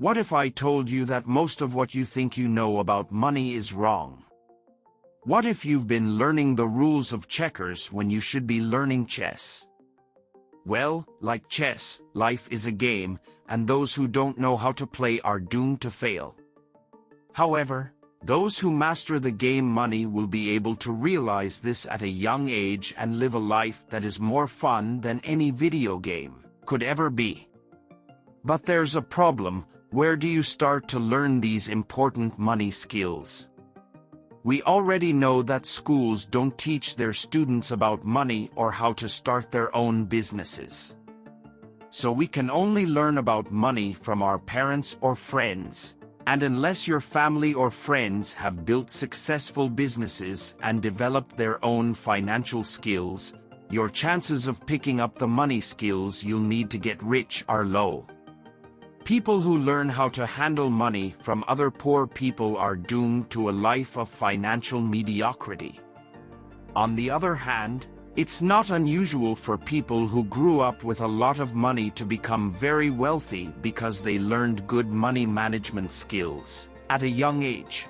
What if I told you that most of what you think you know about money is wrong? What if you've been learning the rules of checkers when you should be learning chess? Well, like chess, life is a game, and those who don't know how to play are doomed to fail. However, those who master the game money will be able to realize this at a young age and live a life that is more fun than any video game could ever be. But there's a problem. Where do you start to learn these important money skills? We already know that schools don't teach their students about money or how to start their own businesses. So we can only learn about money from our parents or friends. And unless your family or friends have built successful businesses and developed their own financial skills, your chances of picking up the money skills you'll need to get rich are low. People who learn how to handle money from other poor people are doomed to a life of financial mediocrity. On the other hand, it's not unusual for people who grew up with a lot of money to become very wealthy because they learned good money management skills at a young age.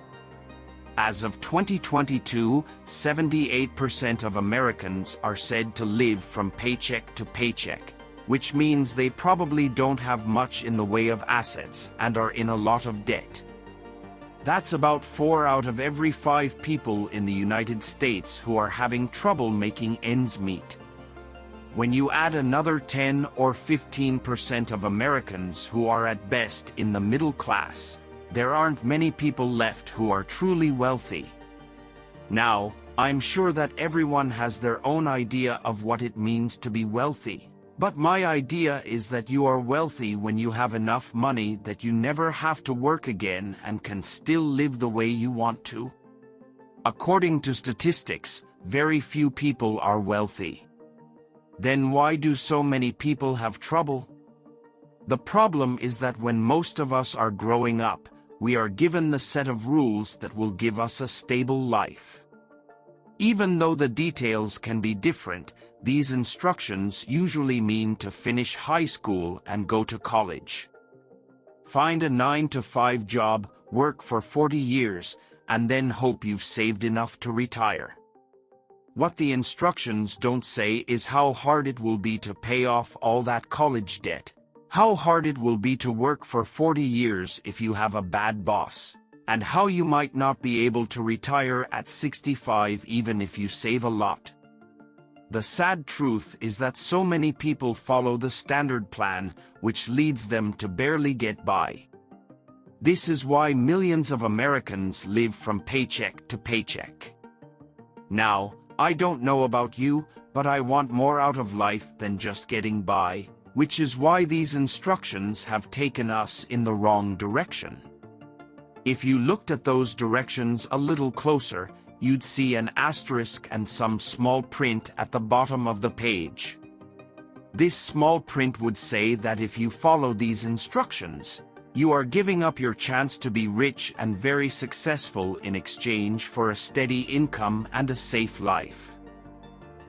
As of 2022, 78% of Americans are said to live from paycheck to paycheck, which means they probably don't have much in the way of assets and are in a lot of debt. That's about 4 out of every 5 people in the United States who are having trouble making ends meet. When you add another 10 or 15% of Americans who are at best in the middle class, there aren't many people left who are truly wealthy. Now, I'm sure that everyone has their own idea of what it means to be wealthy. But my idea is that you are wealthy when you have enough money that you never have to work again and can still live the way you want to. According to statistics, very few people are wealthy. Then why do so many people have trouble? The problem is that when most of us are growing up, we are given the set of rules that will give us a stable life. Even though the details can be different, these instructions usually mean to finish high school and go to college. Find a 9-to-5 job, work for 40 years, and then hope you've saved enough to retire. What the instructions don't say is how hard it will be to pay off all that college debt, how hard it will be to work for 40 years if you have a bad boss, and how you might not be able to retire at 65 even if you save a lot. The sad truth is that so many people follow the standard plan, which leads them to barely get by. This is why millions of Americans live from paycheck to paycheck. Now, I don't know about you, but I want more out of life than just getting by, which is why these instructions have taken us in the wrong direction. If you looked at those directions a little closer, you'd see an asterisk and some small print at the bottom of the page. This small print would say that if you follow these instructions, you are giving up your chance to be rich and very successful in exchange for a steady income and a safe life.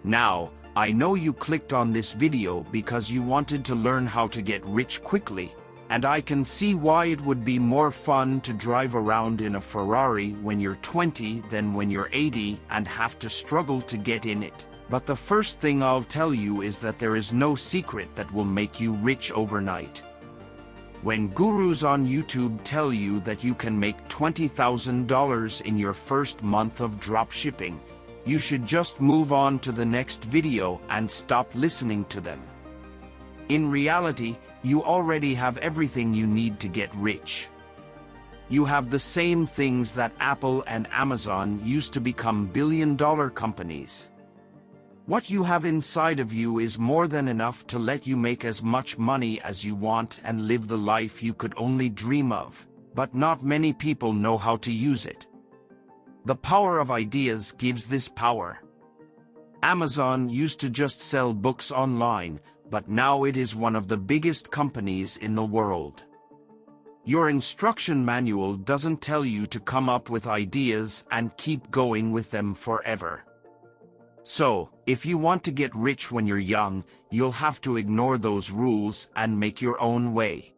Now, I know you clicked on this video because you wanted to learn how to get rich quickly, and I can see why it would be more fun to drive around in a Ferrari when you're 20 than when you're 80 and have to struggle to get in it. But the first thing I'll tell you is that there is no secret that will make you rich overnight. When gurus on YouTube tell you that you can make $20,000 in your first month of dropshipping, you should just move on to the next video and stop listening to them. In reality, you already have everything you need to get rich. You have the same things that Apple and Amazon used to become billion-dollar companies. What you have inside of you is more than enough to let you make as much money as you want and live the life you could only dream of, but not many people know how to use it. The power of ideas gives this power. Amazon used to just sell books online, but now it is one of the biggest companies in the world. Your instruction manual doesn't tell you to come up with ideas and keep going with them forever. So, if you want to get rich when you're young, you'll have to ignore those rules and make your own way.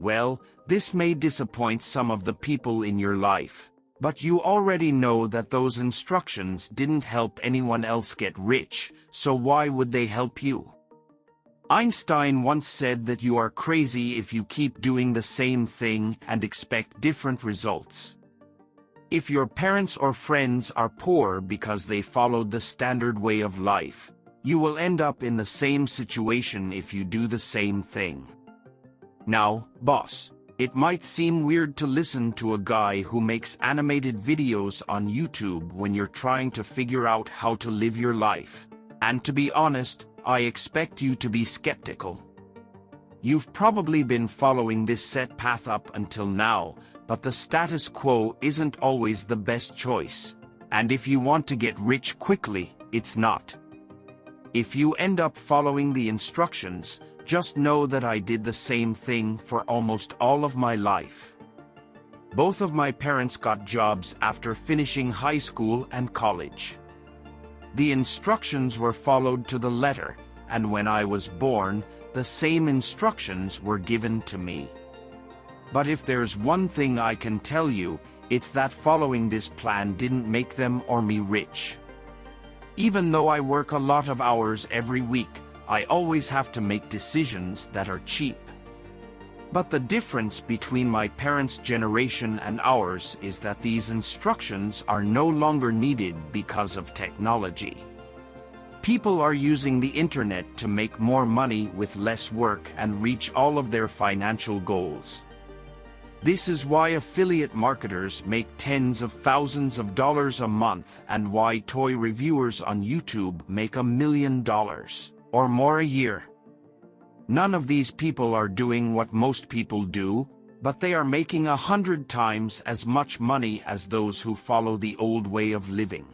Well, this may disappoint some of the people in your life, but you already know that those instructions didn't help anyone else get rich, so why would they help you? Einstein once said that you are crazy if you keep doing the same thing and expect different results. If your parents or friends are poor because they followed the standard way of life, you will end up in the same situation if you do the same thing. Now, boss, it might seem weird to listen to a guy who makes animated videos on YouTube when you're trying to figure out how to live your life. And to be honest, I expect you to be skeptical. You've probably been following this set path up until now, but the status quo isn't always the best choice. And if you want to get rich quickly, it's not. If you end up following the instructions, just know that I did the same thing for almost all of my life. Both of my parents got jobs after finishing high school and college. The instructions were followed to the letter, and when I was born, the same instructions were given to me. But if there's one thing I can tell you, it's that following this plan didn't make them or me rich. Even though I work a lot of hours every week, I always have to make decisions that are cheap. But the difference between my parents' generation and ours is that these instructions are no longer needed because of technology. People are using the internet to make more money with less work and reach all of their financial goals. This is why affiliate marketers make tens of thousands of dollars a month and why toy reviewers on YouTube make $1 million or more a year. None of these people are doing what most people do, but they are making 100 times as much money as those who follow the old way of living.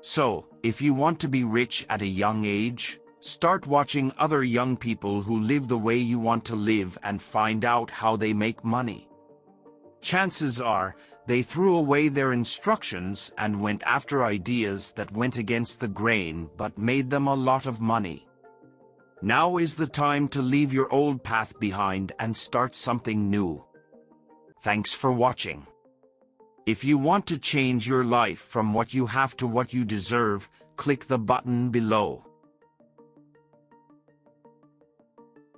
So, if you want to be rich at a young age, start watching other young people who live the way you want to live and find out how they make money. Chances are, they threw away their instructions and went after ideas that went against the grain but made them a lot of money. Now is the time to leave your old path behind and start something new. Thanks for watching. If you want to change your life from what you have to what you deserve, click the button below.